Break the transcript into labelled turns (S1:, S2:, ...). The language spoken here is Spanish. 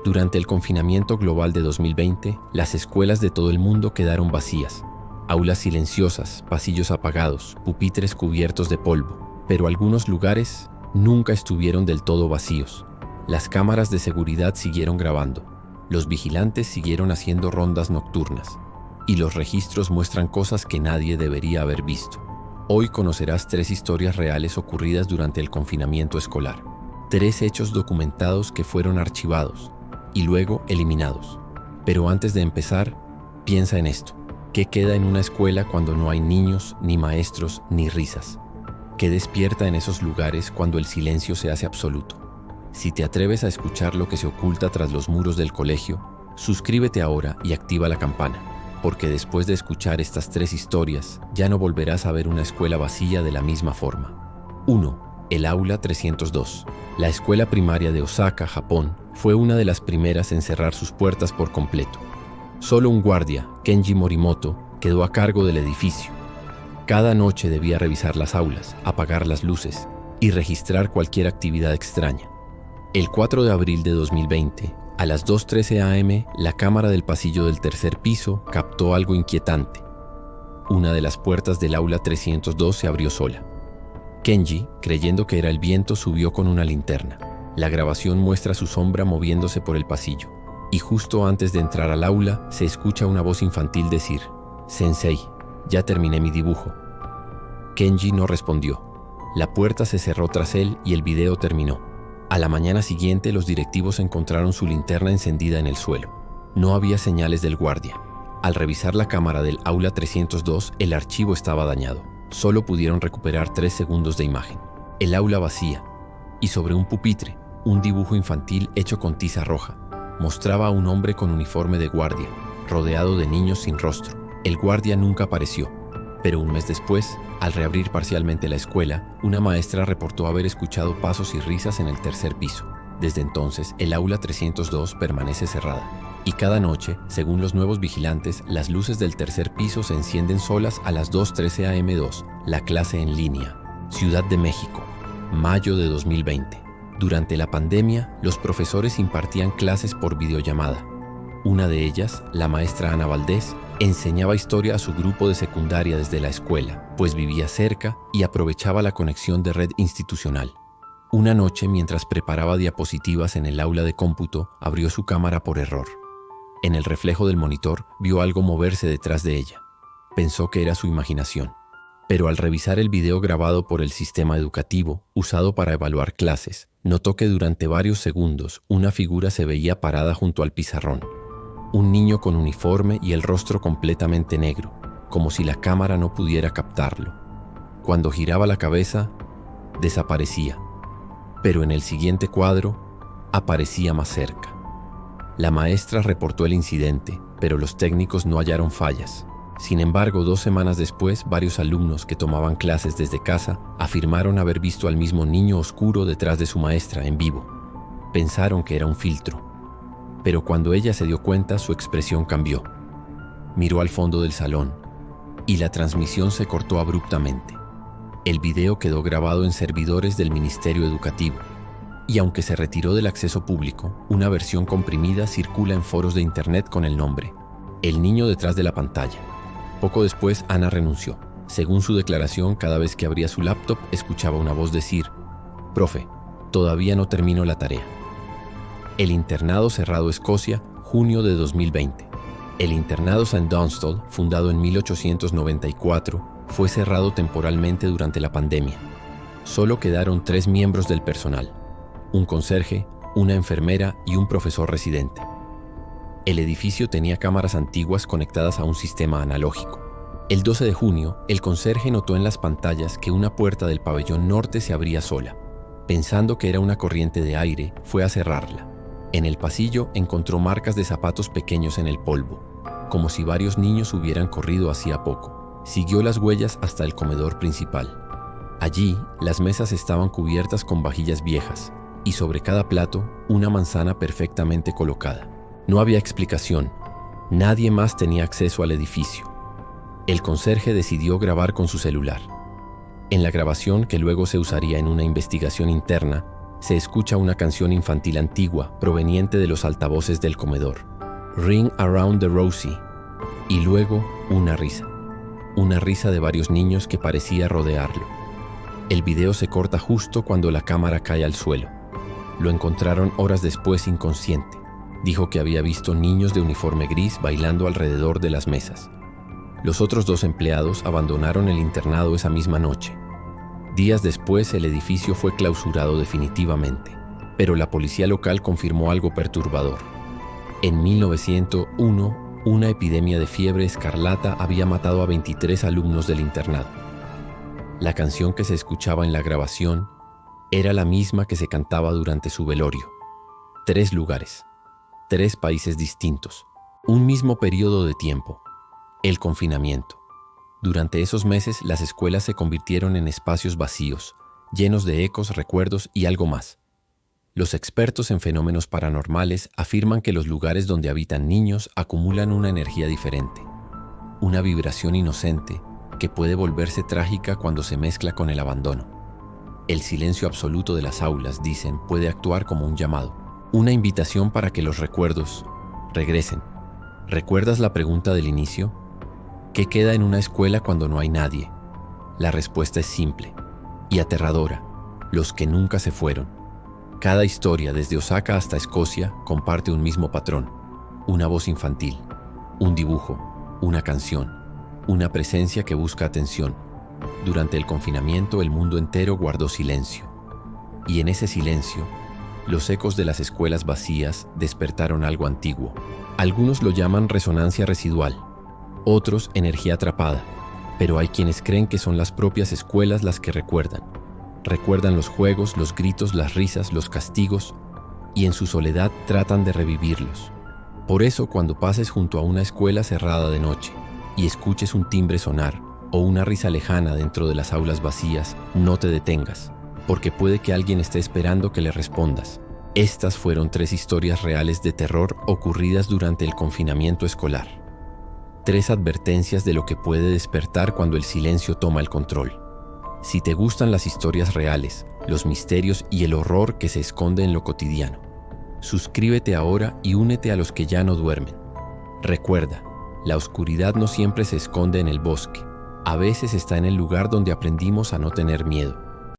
S1: Durante el confinamiento global de 2020, las escuelas de todo el mundo quedaron vacías. Aulas silenciosas, pasillos apagados, pupitres cubiertos de polvo. Pero algunos lugares nunca estuvieron del todo vacíos. Las cámaras de seguridad siguieron grabando. Los vigilantes siguieron haciendo rondas nocturnas. Y los registros muestran cosas que nadie debería haber visto. Hoy conocerás 3 historias reales ocurridas durante el confinamiento escolar. 3 hechos documentados que fueron archivados y luego eliminados. Pero antes de empezar, piensa en esto. ¿Qué queda en una escuela cuando no hay niños, ni maestros, ni risas? ¿Qué despierta en esos lugares cuando el silencio se hace absoluto? Si te atreves a escuchar lo que se oculta tras los muros del colegio, suscríbete ahora y activa la campana, porque después de escuchar estas 3 historias, ya no volverás a ver una escuela vacía de la misma forma. 1. El Aula 302. La escuela primaria de Osaka, Japón, fue una de las primeras en cerrar sus puertas por completo. Solo un guardia, Kenji Morimoto, quedó a cargo del edificio. Cada noche debía revisar las aulas, apagar las luces y registrar cualquier actividad extraña. El 4 de abril de 2020, a las 2:13 am, la cámara del pasillo del tercer piso captó algo inquietante. Una de las puertas del aula 302 se abrió sola. Kenji, creyendo que era el viento, subió con una linterna. La grabación muestra su sombra moviéndose por el pasillo. Y justo antes de entrar al aula, se escucha una voz infantil decir: «Sensei, ya terminé mi dibujo». Kenji no respondió. La puerta se cerró tras él y el video terminó. A la mañana siguiente, los directivos encontraron su linterna encendida en el suelo. No había señales del guardia. Al revisar la cámara del aula 302, el archivo estaba dañado. Solo pudieron recuperar 3 segundos de imagen. El aula vacía. Y sobre un pupitre, un dibujo infantil hecho con tiza roja. Mostraba a un hombre con uniforme de guardia, rodeado de niños sin rostro. El guardia nunca apareció. Pero un mes después, al reabrir parcialmente la escuela, una maestra reportó haber escuchado pasos y risas en el tercer piso. Desde entonces, el aula 302 permanece cerrada. Y cada noche, según los nuevos vigilantes, las luces del tercer piso se encienden solas a las 2:13 am. La clase en línea. Ciudad de México, mayo de 2020. Durante la pandemia, los profesores impartían clases por videollamada. Una de ellas, la maestra Ana Valdés, enseñaba historia a su grupo de secundaria desde la escuela, pues vivía cerca y aprovechaba la conexión de red institucional. Una noche, mientras preparaba diapositivas en el aula de cómputo, abrió su cámara por error. En el reflejo del monitor, vio algo moverse detrás de ella. Pensó que era su imaginación. Pero al revisar el video grabado por el sistema educativo, usado para evaluar clases, notó que durante varios segundos una figura se veía parada junto al pizarrón. Un niño con uniforme y el rostro completamente negro, como si la cámara no pudiera captarlo. Cuando giraba la cabeza, desaparecía. Pero en el siguiente cuadro, aparecía más cerca. La maestra reportó el incidente, pero los técnicos no hallaron fallas. Sin embargo, 2 semanas después, varios alumnos que tomaban clases desde casa afirmaron haber visto al mismo niño oscuro detrás de su maestra en vivo. Pensaron que era un filtro. Pero cuando ella se dio cuenta, su expresión cambió. Miró al fondo del salón y la transmisión se cortó abruptamente. El video quedó grabado en servidores del Ministerio Educativo. Y aunque se retiró del acceso público, una versión comprimida circula en foros de internet con el nombre El niño detrás de la pantalla. Poco después, Ana renunció. Según su declaración, cada vez que abría su laptop, escuchaba una voz decir: «Profe, todavía no termino la tarea». El internado cerrado Escocia, junio de 2020. El internado St. Dunstall, fundado en 1894, fue cerrado temporalmente durante la pandemia. Solo quedaron 3 miembros del personal: un conserje, una enfermera y un profesor residente. El edificio tenía cámaras antiguas conectadas a un sistema analógico. El 12 de junio, el conserje notó en las pantallas que una puerta del pabellón norte se abría sola. Pensando que era una corriente de aire, fue a cerrarla. En el pasillo encontró marcas de zapatos pequeños en el polvo, como si varios niños hubieran corrido hacía poco. Siguió las huellas hasta el comedor principal. Allí, las mesas estaban cubiertas con vajillas viejas, y sobre cada plato, una manzana perfectamente colocada. No había explicación. Nadie más tenía acceso al edificio. El conserje decidió grabar con su celular. En la grabación, que luego se usaría en una investigación interna, Se escucha una canción infantil antigua proveniente de los altavoces del comedor. Ring Around the Rosie. Y luego una risa. Una risa de varios niños que parecía rodearlo. El video se corta justo cuando la cámara cae al suelo. Lo encontraron horas después inconsciente. Dijo que había visto niños de uniforme gris bailando alrededor de las mesas. Los otros 2 empleados abandonaron el internado esa misma noche. Días después, el edificio fue clausurado definitivamente, pero la policía local confirmó algo perturbador. En 1901, una epidemia de fiebre escarlata había matado a 23 alumnos del internado. La canción que se escuchaba en la grabación era la misma que se cantaba durante su velorio. 3 lugares, 3 países distintos, un mismo periodo de tiempo, el confinamiento. Durante esos meses, las escuelas se convirtieron en espacios vacíos, llenos de ecos, recuerdos y algo más. Los expertos en fenómenos paranormales afirman que los lugares donde habitan niños acumulan una energía diferente, una vibración inocente que puede volverse trágica cuando se mezcla con el abandono. El silencio absoluto de las aulas, dicen, puede actuar como un llamado, una invitación para que los recuerdos regresen. ¿Recuerdas la pregunta del inicio? ¿Qué queda en una escuela cuando no hay nadie? La respuesta es simple y aterradora: los que nunca se fueron. Cada historia, desde Osaka hasta Escocia, comparte un mismo patrón: una voz infantil, un dibujo, una canción, una presencia que busca atención. Durante el confinamiento, el mundo entero guardó silencio. Y en ese silencio, los ecos de las escuelas vacías despertaron algo antiguo. Algunos lo llaman resonancia residual, otros energía atrapada, pero hay quienes creen que son las propias escuelas las que recuerdan. Recuerdan los juegos, los gritos, las risas, los castigos, y en su soledad tratan de revivirlos. Por eso, cuando pases junto a una escuela cerrada de noche y escuches un timbre sonar o una risa lejana dentro de las aulas vacías, no te detengas, porque puede que alguien esté esperando que le respondas. Estas fueron 3 historias reales de terror ocurridas durante el confinamiento escolar. 3 advertencias de lo que puede despertar cuando el silencio toma el control. Si te gustan las historias reales, los misterios y el horror que se esconde en lo cotidiano, suscríbete ahora y únete a los que ya no duermen. Recuerda, la oscuridad no siempre se esconde en el bosque, a veces está en el lugar donde aprendimos a no tener miedo.